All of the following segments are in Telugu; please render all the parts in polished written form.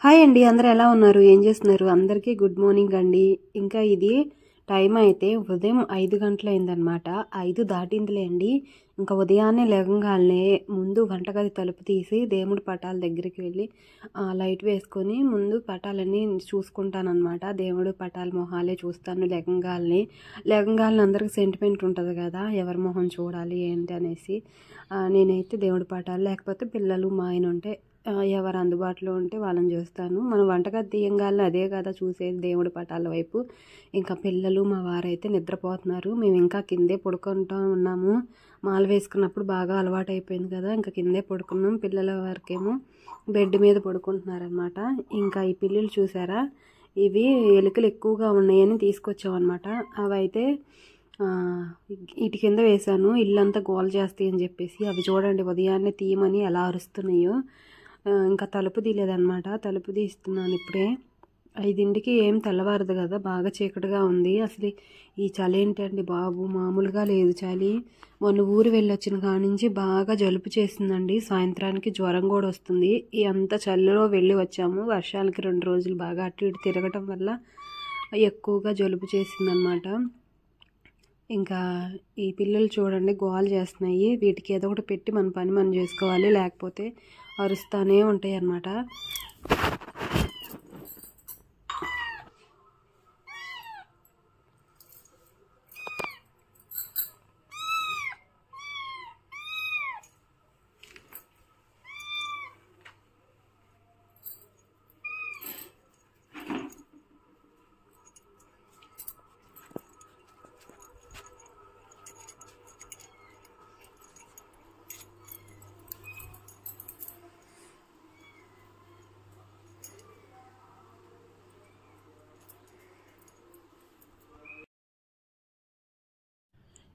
హాయ్ అండి, అందరూ ఎలా ఉన్నారు? ఏం చేస్తున్నారు? అందరికీ గుడ్ మార్నింగ్ అండి. ఇంకా ఇది టైం అయితే ఉదయం 5 గంటలైందనమాట. 5 దాటిందిలే అండి. ఇంకా ఉదయాన్నే లేవగానే ముందు వంటగది తలుపు తీసి దేవుడి పటాల దగ్గరికి వెళ్ళి లైట్ వేసుకొని ముందు పటాలన్నీ చూసుకుంటానమాట. దేవుడి పటాల మొహాలే చూస్తాను లేవగానే అందరికి సెంటిమెంట్ ఉంటుంది కదా, ఎవరి మొహం చూడాలి ఏంటి అనేసి. నేనైతే దేవుడి పటాలు లేకపోతే పిల్లలు మా ఆయన ఉంటే ఎవరు అందుబాటులో ఉంటే వాళ్ళని చూస్తాను. మనం వంటగది తీయంగానే అదే కదా చూసేది, దేవుడి పటాల వైపు. ఇంకా పిల్లలు మా వారైతే నిద్రపోతున్నారు. మేము ఇంకా కిందే పడుకుంటూ ఉన్నాము. మాల వేసుకున్నప్పుడు బాగా అలవాటు అయిపోయింది కదా, ఇంకా కిందే పడుకున్నాం. పిల్లల వరకేమో బెడ్ మీద పడుకుంటున్నారనమాట. ఇంకా ఈ పిల్లులు చూసారా, ఇవి ఎలుకలు ఎక్కువగా ఉన్నాయని తీసుకొచ్చామన్నమాట. అవైతే ఇటు కింద వేశాను, ఇల్లంతా గోల చేస్తాయి అని చెప్పేసి. అవి చూడండి ఉదయాన్నే తీయమని ఎలా అరుస్తున్నాయో. ఇంకా తలుపు తీయలేదన్నమాట, తలుపు తీస్తున్నాను ఇప్పుడే. 5ంటికి ఏం తెల్లవారదు కదా, బాగా చీకటిగా ఉంది. అసలు ఈ చలి ఏంటండి బాబు, మామూలుగా లేదు చలి. మొన్న ఊరు వెళ్ళొచ్చిన కాడి నుంచి బాగా జలుబు చేసిందండి. సాయంత్రానికి జ్వరం కూడా వస్తుంది. ఈ అంత చలిలో వెళ్ళి వచ్చాము. వర్షాలకి 2 రోజులు బాగా అటు ఇటు తిరగటం వల్ల ఎక్కువగా జలుబు చేసిందనమాట. ఇంకా ఈ పిల్లలు చూడండి గోల చేస్తున్నాయి. వీటికి ఏదో ఒకటి పెట్టి మన పని మనం చేసుకోవాలి, లేకపోతే అరుస్తూనే ఉంటాయి అన్నమాట.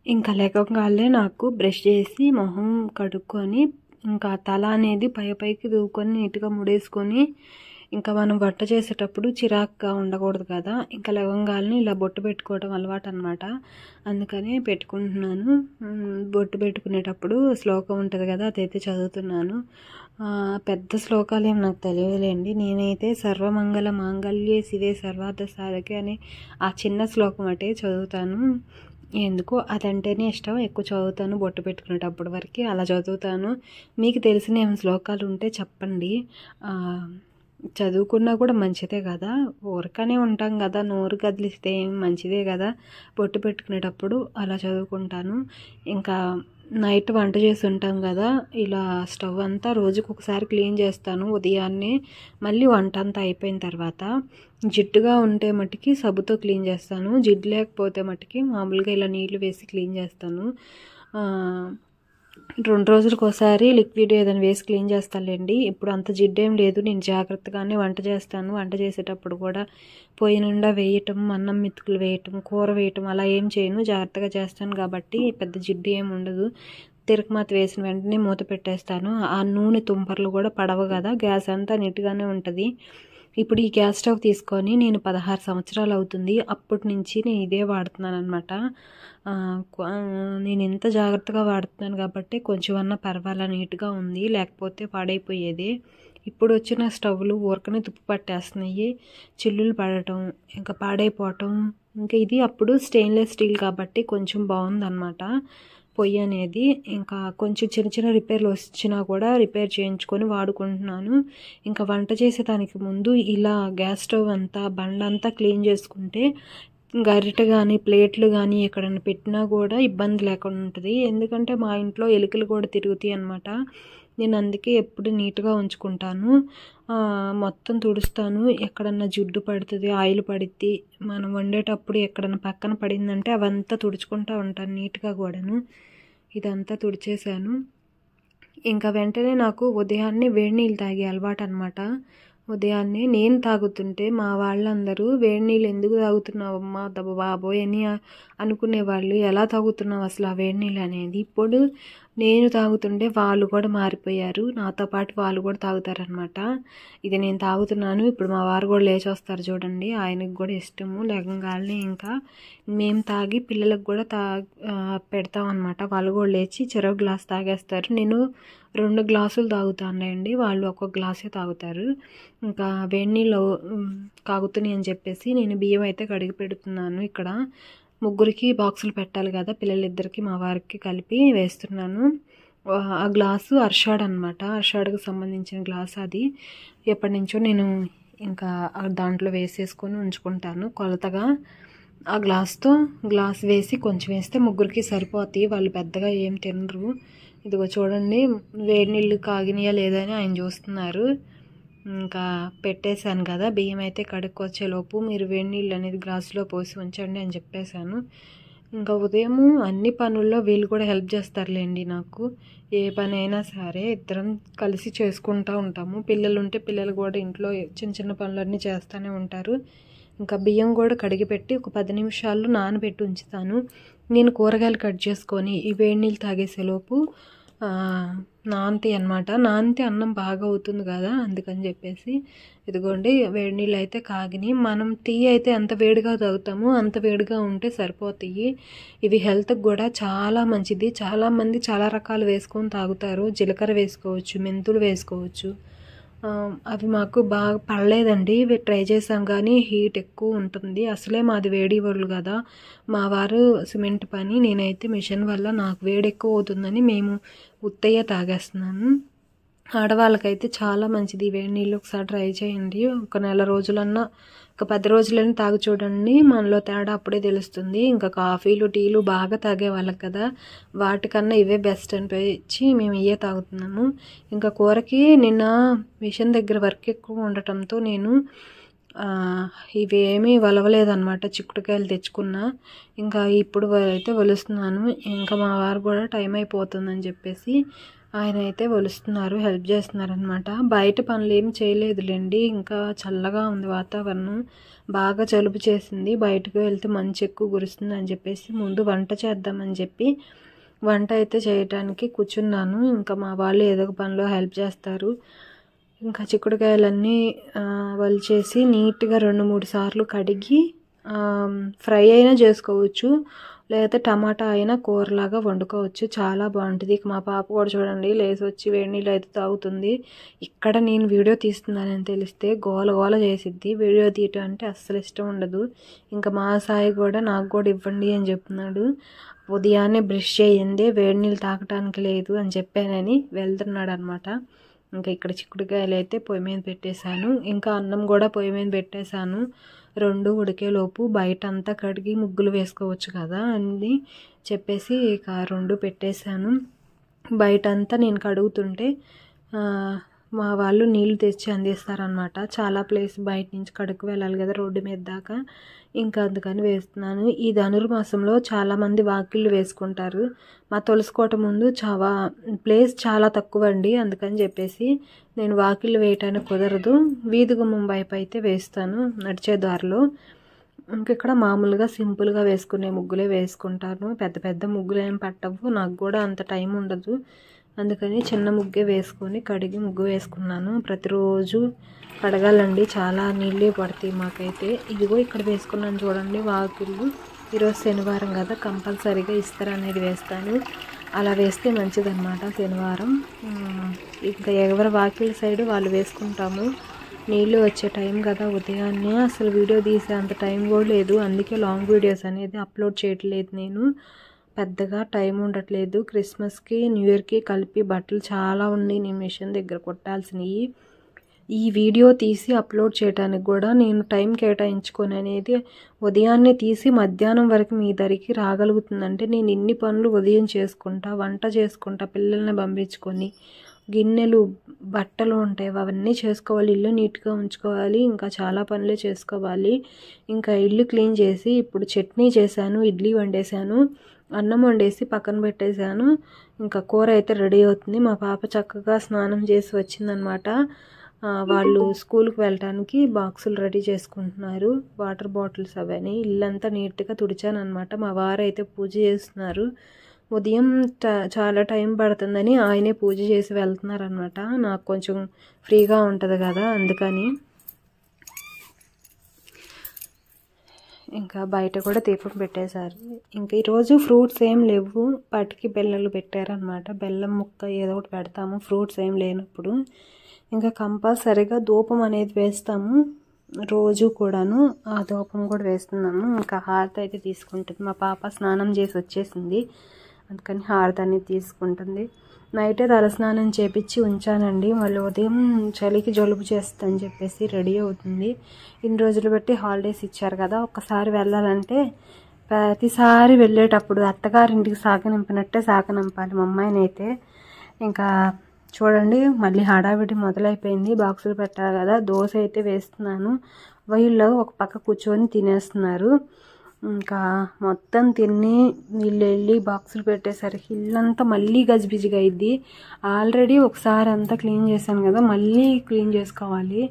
ఇంకా లేకగానే నాకు బ్రష్ చేసి మొహం కడుక్కొని ఇంకా తల అనేది పైకి దూకొని నీట్గా ముడేసుకొని, ఇంకా మనం వంట చేసేటప్పుడు చిరాకుగా ఉండకూడదు కదా, ఇంకా లేవగానే ఇలా బొట్టు పెట్టుకోవడం అలవాటు అనమాట. అందుకని పెట్టుకుంటున్నాను. బొట్టు పెట్టుకునేటప్పుడు శ్లోకం ఉంటుంది కదా, అదైతే చదువుతున్నాను. పెద్ద శ్లోకాలు ఏమి నాకు తెలియదులేండి. నేనైతే సర్వమంగళ మాంగళ్యే శివే సర్వార్థ సాధకే అని ఆ చిన్న శ్లోకం అంటే చదువుతాను. ఎందుకో అదంటేనే ఇష్టం, ఎక్కువ చదువుతాను. బొట్టు పెట్టుకునేటప్పుడు వరకు అలా చదువుతాను. మీకు తెలిసిన ఏమైనా శ్లోకాలు ఉంటే చెప్పండి. చదువుకున్నా కూడా మంచిదే కదా, ఊరకనే ఉంటాం కదా, నోరు కదిలిస్తే మంచిదే కదా. బొట్టు పెట్టుకునేటప్పుడు అలా చదువుకుంటాను. ఇంకా నైట్ వంట చేసి ఉంటాం కదా, ఇలా స్టవ్ అంతా రోజుకు ఒకసారి క్లీన్ చేస్తాను ఉదయాన్నే. మళ్ళీ వంట అంతా అయిపోయిన తర్వాత జిడ్డుగా ఉంటే మట్టుకి సబ్బుతో క్లీన్ చేస్తాను. జిడ్డు లేకపోతే మట్టుకి మామూలుగా ఇలా నీళ్లు వేసి క్లీన్ చేస్తాను. 2 రోజులకు ఒకసారి లిక్విడ్ ఏదైనా వేసి క్లీన్ చేస్తానులేండి. ఇప్పుడు అంత జిడ్డేం లేదు. నేను జాగ్రత్తగానే వంట చేస్తాను. వంట చేసేటప్పుడు కూడా పొయ్యి నిండా వేయటం, అన్నం మెతుకులు వేయటం, కూర వేయటం అలా ఏం చేయను. జాగ్రత్తగా చేస్తాను కాబట్టి పెద్ద జిడ్డు ఏమి ఉండదు. తిరగమాత వేసిన వెంటనే మూత పెట్టేస్తాను. ఆ నూనె తుంపర్లు కూడా పడవు కదా, గ్యాస్ అంతా నీట్గానే ఉంటుంది. ఇప్పుడు ఈ గ్యాస్ స్టవ్ తీసుకొని నేను 16 సంవత్సరాలు అవుతుంది. అప్పటి నుంచి నేను ఇదే వాడుతున్నాను అనమాట. నేను ఎంత జాగ్రత్తగా వాడుతున్నాను కాబట్టి కొంచెం అన్నా పర్వాలా నీట్గా ఉంది, లేకపోతే పాడైపోయేది. ఇప్పుడు వచ్చిన స్టవ్లు ఊరకనే తుప్పు పట్టేస్తున్నాయి, చిల్లులు పడటం, ఇంకా పాడైపోవటం. ఇంకా ఇది అప్పుడు స్టెయిన్లెస్ స్టీల్ కాబట్టి కొంచెం బాగుందన్నమాట పొయ్యి అనేది. ఇంకా కొంచెం చిన్న చిన్న రిపేర్లు వచ్చినా కూడా రిపేర్ చేయించుకొని వాడుకుంటున్నాను. ఇంకా వంట చేసేదానికి ముందు ఇలా గ్యాస్ స్టవ్ అంతా బండ్లంతా క్లీన్ చేసుకుంటే గరిటె కానీ ప్లేట్లు కానీ ఎక్కడైనా పెట్టినా కూడా ఇబ్బంది లేకుండా ఉంటుంది. ఎందుకంటే మా ఇంట్లో ఎలుకలు కూడా తిరుగుతాయి అన్నమాట. నేను అందుకే ఎప్పుడు నీట్గా ఉంచుకుంటాను. మొత్తం తుడుస్తాను. ఎక్కడన్నా జిడ్డు పడుతుంది, ఆయిల్ పడుద్ది, మనం వండేటప్పుడు ఎక్కడన్నా పక్కన పడిందంటే అవంతా తుడుచుకుంటూ ఉంటాను నీట్గా కూడాను. ఇదంతా తుడిచేసాను. ఇంకా వెంటనే నాకు ఉదయాన్నే వేడి నీళ్ళు తాగే అలవాటు అనమాట. ఉదయాన్నే నేను తాగుతుంటే మా వాళ్ళందరూ వేడి నీళ్ళు ఎందుకు తాగుతున్నావు అమ్మా బాబోయ్ అని అనుకునేవాళ్ళు. ఎలా తాగుతున్నావు అసలు ఆ వేడి నీళ్ళు అనేది. ఇప్పుడు నేను తాగుతుంటే వాళ్ళు కూడా మారిపోయారు. నాతో పాటు వాళ్ళు కూడా తాగుతారనమాట. ఇది నేను తాగుతున్నాను. ఇప్పుడు మా వారు కూడా లేచి వస్తారు చూడండి. ఆయనకు కూడా ఇష్టము. లేకంగానే ఇంకా మేము తాగి పిల్లలకు కూడా పెడతామన్నమాట. వాళ్ళు కూడా లేచి చెరో గ్లాస్ తాగేస్తారు. నేను 2 గ్లాసులు తాగుతానండి. వాళ్ళు ఒక గ్లాసే తాగుతారు. ఇంకా వేడి నీళ్ళు కాగుతున్నాయి అని చెప్పేసి నేను బియ్యం అయితే కడిగి పెడుతున్నాను. ఇక్కడ ముగ్గురికి బాక్సులు పెట్టాలి కదా, పిల్లలిద్దరికి మా వారికి కలిపి వేస్తున్నాను. ఆ గ్లాసు అర్షాడ్ అనమాట. అర్షాడ్కి సంబంధించిన గ్లాస్ అది. ఎప్పటి నుంచో నేను ఇంకా దాంట్లో వేసేసుకొని ఉంచుకుంటాను కొలతగా. ఆ గ్లాస్ వేసి కొంచెం వేస్తే ముగ్గురికి సరిపోతాయి. వాళ్ళు పెద్దగా ఏం తినరు. ఇదిగో చూడండి, వేడి నీళ్ళు కాగినాయా లేదని ఆయన చూస్తున్నారు. ఇంకా పెట్టేశాను కదా, బియ్యం అయితే కడుక్కొచ్చేలోపు మీరు వేడి నీళ్ళు అనేది గ్లాసులో పోసి ఉంచండి అని చెప్పేశాను. ఇంకా ఉదయం అన్ని పనుల్లో వీళ్ళు కూడా హెల్ప్ చేస్తారులేండి నాకు. ఏ పని అయినా సరే ఇద్దరం కలిసి చేసుకుంటూ ఉంటాము. పిల్లలు ఉంటే పిల్లలు కూడా ఇంట్లో చిన్న చిన్న పనులన్నీ చేస్తూనే ఉంటారు. ఇంకా బియ్యం కూడా కడిగి పెట్టి ఒక 10 నిమిషాలు నానబెట్టి ఉంచుతాను. నేను కూరగాయలు కట్ చేసుకొని ఈ వేడి నీళ్ళు తాగేసేలోపు నానతాయి అన్నమాట. నానితే అన్నం బాగా అవుతుంది కదా, అందుకని చెప్పేసి ఇదిగోండి వేడి నీళ్ళు అయితే కాగినాయి. మనం టీ అయితే ఎంత వేడిగా తాగుతామో అంత వేడిగా ఉంటే సరిపోతాయి. ఇవి హెల్త్కి కూడా చాలా మంచిది. చాలామంది చాలా రకాలు వేసుకొని తాగుతారు. జీలకర్ర వేసుకోవచ్చు, మెంతులు వేసుకోవచ్చు. అవి మాకు బాగా పడలేదండి. ట్రై చేసాం కానీ హీట్ ఎక్కువ ఉంటుంది. అసలే మాది వేడి వాళ్ళు కదా, మా వారు సిమెంట్ పని, నేనైతే మిషన్ వల్ల నాకు వేడి ఎక్కువ అవుతుందని మేము ఉత్తయ్య తాగేస్తున్నాను. ఆడవాళ్ళకైతే చాలా మంచిది వేడి నీళ్ళు. ఒకసారి ట్రై చేయండి. ఒక నెల రోజులన్నా, ఒక 10 రోజులైనా తాగి చూడండి. మనలో తేడా అప్పుడే తెలుస్తుంది. ఇంకా కాఫీలు టీలు బాగా తాగే వాళ్ళకి కదా, వాటికన్నా ఇవే బెస్ట్ అనిపించి మేము ఇవే తాగుతున్నాము. ఇంకా కూరకి నిన్న మిషన్ దగ్గర వర్క్ ఎక్కువ ఉండటంతో నేను ఇవేమీ వలవలేదన్నమాట. చిక్కుడుకాయలు తెచ్చుకున్నా. ఇంకా ఇప్పుడు అయితే వలుస్తున్నాను. ఇంకా మా వారు కూడా టైం అయిపోతుందని చెప్పేసి ఆయన అయితే వలుస్తున్నారు, హెల్ప్ చేస్తున్నారు అనమాట. బయట పనులు ఏం చేయలేదులేండి. ఇంకా చల్లగా ఉంది వాతావరణం, బాగా జలుబు చేసింది. బయటకు వెళ్తే మంచు ఎక్కువ కురుస్తుంది అని చెప్పేసి ముందు వంట చేద్దామని చెప్పి వంట అయితే చేయడానికి కూర్చున్నాను. ఇంకా మా వాళ్ళు ఏదో ఒక పనిలో హెల్ప్ చేస్తారు. ఇంకా చిక్కుడుకాయలన్నీ వలిచేసి నీట్గా 2-3 సార్లు కడిగి ఫ్రై అయినా చేసుకోవచ్చు, లేకపోతే టమాటా అయినా కూరలాగా వండుకోవచ్చు. చాలా బాగుంటుంది. ఇక మా పాప కూడా చూడండి లేచి వచ్చి వేడి నీళ్ళు అయితే తాగుతుంది. ఇక్కడ నేను వీడియో తీస్తున్నానని తెలిస్తే గోల గోల చేసిద్ది. వీడియో తీయటం అంటే అస్సలు ఇష్టం ఉండదు. ఇంకా మా సాయి కూడా నాకు కూడా ఇవ్వండి అని చెప్తున్నాడు. ఉదయాన్నే బ్రష్ చేయండి, వేడి నీళ్ళు తాగటానికి లేదు అని చెప్పానని వెళ్తున్నాడు అనమాట. ఇంకా ఇక్కడ చిక్కుడుకాయలు అయితే పొయ్యి మీద పెట్టేశాను. ఇంకా అన్నం కూడా పొయ్యి మీద పెట్టేశాను. 2 ఉడికేలోపు బయట అంతా కడిగి ముగ్గులు వేసుకోవచ్చు కదా అని చెప్పేసి ఇక 2 పెట్టేశాను. బయట అంతా నేను కడుగుతుంటే మా వాళ్ళు నీళ్లు తెచ్చి అందిస్తారనమాట. చాలా ప్లేస్ బయట నుంచి కడుక్కు వెళ్ళాలి కదా రోడ్డు మీద దాకా. ఇంకా అందుకని వేస్తున్నాను. ఈ ధనుర్మాసంలో చాలామంది వాకిళ్ళు వేసుకుంటారు. మా తులసికోట ముందు ప్లేస్ చాలా తక్కువ అండి. అందుకని చెప్పేసి నేను వాకిళ్ళు వేయటానికి కుదరదు. వీధి గుమ్మం వైపు అయితే వేస్తాను, నడిచే దారిలో. ఇంకిక్కడ మామూలుగా సింపుల్గా వేసుకునే ముగ్గులే వేసుకుంటాను. పెద్ద పెద్ద ముగ్గులు ఏం పట్టవు, నాకు కూడా అంత టైం ఉండదు. అందుకని చిన్న ముగ్గే వేసుకొని కడిగి ముగ్గు వేసుకున్నాను. ప్రతిరోజు కడగాలండి, చాలా నీళ్ళే పడతాయి మాకైతే. ఇదిగో ఇక్కడ వేసుకున్నాను చూడండి వాకిళ్ళు. ఈరోజు శనివారం కదా, కంపల్సరీగా ఇస్తరు అనేది వేస్తాను. అలా వేస్తే మంచిదన్నమాట శనివారం. ఇంకా ఎవరి వాకిళ్ళ సైడ్ వాళ్ళు వేసుకుంటాము. నీళ్ళు వచ్చే టైం కదా ఉదయాన్నే, అసలు వీడియో తీసే అంత టైం కూడా లేదు. అందుకే లాంగ్ వీడియోస్ అనేది అప్లోడ్ చేయట్లేదు. నేను పెద్దగా టైం ఉండట్లేదు. క్రిస్మస్కి న్యూ ఇయర్కి కలిపి బట్టలు చాలా ఉన్నాయి నేను మిషన్ దగ్గర కుట్టాల్సినవి. ఈ వీడియో తీసి అప్లోడ్ చేయడానికి కూడా నేను టైం కేటాయించుకొని అనేది ఉదయాన్నే తీసి మధ్యాహ్నం వరకు మీ దగ్గరికి రాగలుగుతుందంటే నేను ఇన్ని పనులు ఉదయం చేసుకుంటా, వంట చేసుకుంటా, పిల్లల్ని పంపించుకొని, గిన్నెలు బట్టలు ఉంటాయి అవన్నీ చేసుకోవాలి, ఇల్లు నీట్గా ఉంచుకోవాలి, ఇంకా చాలా పనులే చేసుకోవాలి. ఇంకా ఇల్లు క్లీన్ చేసి ఇప్పుడు చట్నీ చేశాను, ఇడ్లీ వండేశాను, అన్నం వండేసి పక్కన పెట్టేశాను. ఇంకా కూర అయితే రెడీ అవుతుంది. మా పాప చక్కగా స్నానం చేసి వచ్చిందనమాట. వాళ్ళు స్కూల్కి వెళ్ళడానికి బాక్సులు రెడీ చేసుకుంటున్నారు, వాటర్ బాటిల్స్ అవన్నీ. ఇల్లంతా నీట్గా తుడిచాను అనమాట. మా వారు అయితే పూజ చేస్తున్నారు. ఉదయం చాలా టైం పడుతుందని ఆయనే పూజ చేసి వెళ్తున్నారనమాట. నాకు కొంచెం ఫ్రీగా ఉంటుంది కదా, అందుకని. ఇంకా బయట కూడా దీపం పెట్టేశారు. ఇంకా ఈరోజు ఫ్రూట్స్ ఏం లేవు, పటికి బెల్లలు పెట్టారనమాట. బెల్లం ముక్క ఏదో ఒకటి పెడతాము ఫ్రూట్స్ ఏం లేనప్పుడు. ఇంకా కంపల్సరీగా ధూపం అనేది వేస్తాము రోజు కూడాను. ఆ ధూపం కూడా వేస్తున్నాము. ఇంకా హారతి అయితే తీసుకుంటుంది. మా పాప స్నానం చేసి వచ్చేసింది, అందుకని హారతి అనేది తీసుకుంటుంది. నైటే తలస్నానం చేపించి ఉంచానండి. మళ్ళీ ఉదయం చలికి జలుబు చేస్తుందని చెప్పేసి రెడీ అవుతుంది. ఇన్ని రోజులు బట్టి హాలిడేస్ ఇచ్చారు కదా, ఒక్కసారి వెళ్ళాలంటే ప్రతిసారి వెళ్ళేటప్పుడు అత్తగారింటికి సాగనింపినట్టే సాగనింపాలి మా అమ్మాయినైతే. ఇంకా చూడండి మళ్ళీ హడావిడి మొదలైపోయింది. బాక్సులు పెట్టాలి కదా, దోశ అయితే వేస్తున్నాను. వీళ్ళు ఒక పక్క కూర్చొని తినేస్తున్నారు. ఇంకా మొత్తం తిని వీళ్ళు వెళ్ళి బాక్సులు పెట్టేసరికి ఇల్లంతా మళ్ళీ గజిబిజిగా అయింది. ఆల్రెడీ ఒకసారి అంతా క్లీన్ చేశాను కదా, మళ్ళీ క్లీన్ చేసుకోవాలి.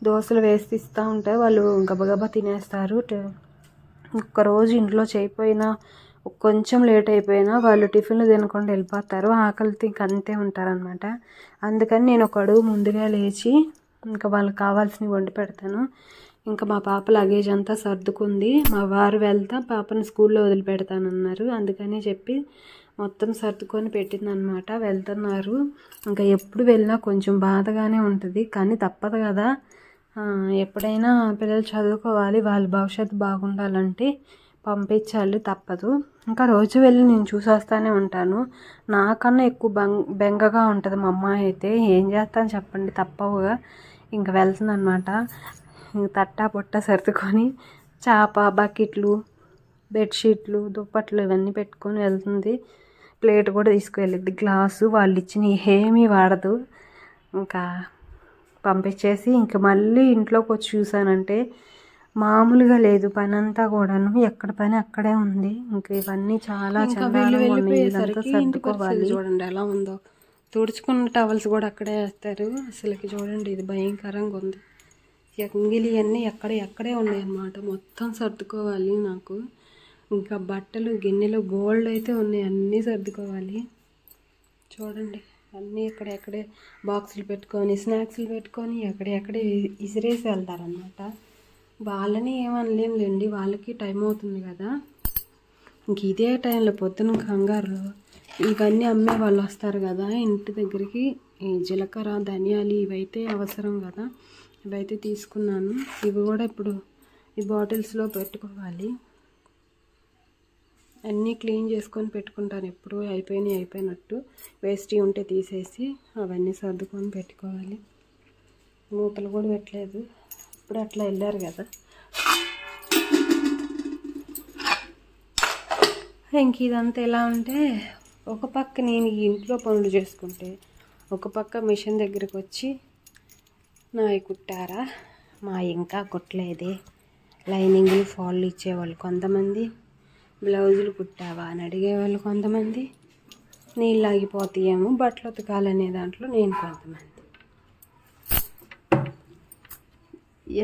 దోశలు వేసి ఇస్తూ ఉంటే వాళ్ళు గబగబా తినేస్తారు. ఒక్కరోజు ఇంట్లో చేయకపోయినా కొంచెం లేట్ అయిపోయినా వాళ్ళు టిఫిన్లు తినకుండా వెళ్ళిపోతారు. ఆకలితో ఇంక అంతే ఉంటారనమాట. అందుకని నేను ఒక అడుగు ముందుగా లేచి ఇంకా వాళ్ళకి కావాల్సినవి వండి పెడతాను. ఇంకా మా పాప లగేజ్ అంతా సర్దుకుంది. మా వారు వెళ్తా పాపని స్కూల్లో వదిలిపెడతానన్నారు, అందుకని చెప్పి మొత్తం సర్దుకొని పెట్టిందనమాట. వెళ్తున్నారు. ఇంకా ఎప్పుడు వెళ్ళినా కొంచెం బాధగానే ఉంటుంది, కానీ తప్పదు కదా. ఎప్పుడైనా పిల్లలు చదువుకోవాలి, వాళ్ళ భవిష్యత్తు బాగుండాలంటే పంపించాలి, తప్పదు. ఇంకా రోజు వెళ్ళి నేను చూసొస్తానే ఉంటాను. నాకన్నా ఎక్కువ బెంగగా ఉంటుంది మా అమ్మాయి అయితే. ఏం చేస్తాను చెప్పండి, తప్పవుగా. ఇంకా వెళ్తుంది అనమాట. తట్టా పొట్ట సర్దుకొని చాప, బకెట్లు, బెడ్షీట్లు, దుప్పట్లు ఇవన్నీ పెట్టుకొని వెళ్తుంది. ప్లేట్ కూడా తీసుకువెళ్ళిద్ది, గ్లాసు. వాళ్ళు ఇచ్చిన ఏమీ వాడదు. ఇంకా పంపించేసి ఇంక మళ్ళీ ఇంట్లోకి వచ్చి చూసానంటే మామూలుగా లేదు పని అంతా కూడాను. ఎక్కడ పని అక్కడే ఉంది. ఇంకా ఇవన్నీ చాలా సర్దుకోవాలి. చూడండి ఎలా ఉందో. తుడుచుకున్న టవల్స్ కూడా అక్కడే వేస్తారు. అసలుకి చూడండి ఇది భయంకరంగా ఉంది. ఎంగిలి అన్నీ ఎక్కడే ఉన్నాయి అన్నమాట. మొత్తం సర్దుకోవాలి నాకు. ఇంకా బట్టలు, గిన్నెలు బోల్డ్ అయితే ఉన్నాయి, అన్నీ సర్దుకోవాలి. చూడండి అన్నీ ఎక్కడే బాక్సులు పెట్టుకొని, స్నాక్స్లు పెట్టుకొని ఎక్కడే ఇసిరేసి వెళ్తారనమాట. వాళ్ళని ఏమనలేంలేండి, వాళ్ళకి టైం అవుతుంది కదా. ఇంక ఇదే టైంలో పొద్దున కంగారులో ఇవన్నీ అమ్మే వాళ్ళు వస్తారు కదా ఇంటి దగ్గరికి. ఈ జీలకర్ర, ధనియాలు ఇవైతే అవసరం కదా, ఇవైతే తీసుకున్నాను. ఇవి కూడా ఇప్పుడు ఈ బాటిల్స్లో పెట్టుకోవాలి. అన్నీ క్లీన్ చేసుకొని పెట్టుకుంటాను ఎప్పుడు. అయిపోయినట్టు వేస్ట్ ఉంటే తీసేసి అవన్నీ సర్దుకొని పెట్టుకోవాలి. మూతలు కూడా పెట్టలేదు, ఇప్పుడు అట్లా వెళ్ళారు కదా. ఇంక ఇదంతా ఎలా ఉంటే ఒక పక్క నేను ఇంట్లో పనులు చేసుకుంటే ఒక పక్క మిషన్ దగ్గరికి వచ్చి నాయి కుట్టారా, మా ఇంకా కుట్టలేదే, లైనింగ్లు ఫాల్ ఇచ్చేవాళ్ళు కొంతమంది, బ్లౌజులు కుట్టావా అని అడిగేవాళ్ళు కొంతమంది, నీళ్ళు ఆగిపోతాయేమో బట్టలు ఉతకాలనే దాంట్లో నేను కొంతమంది.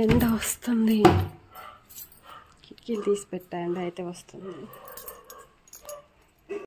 ఎండ వస్తుంది, కిటికీలు తీసి పెట్టండి అయితే వస్తుంది.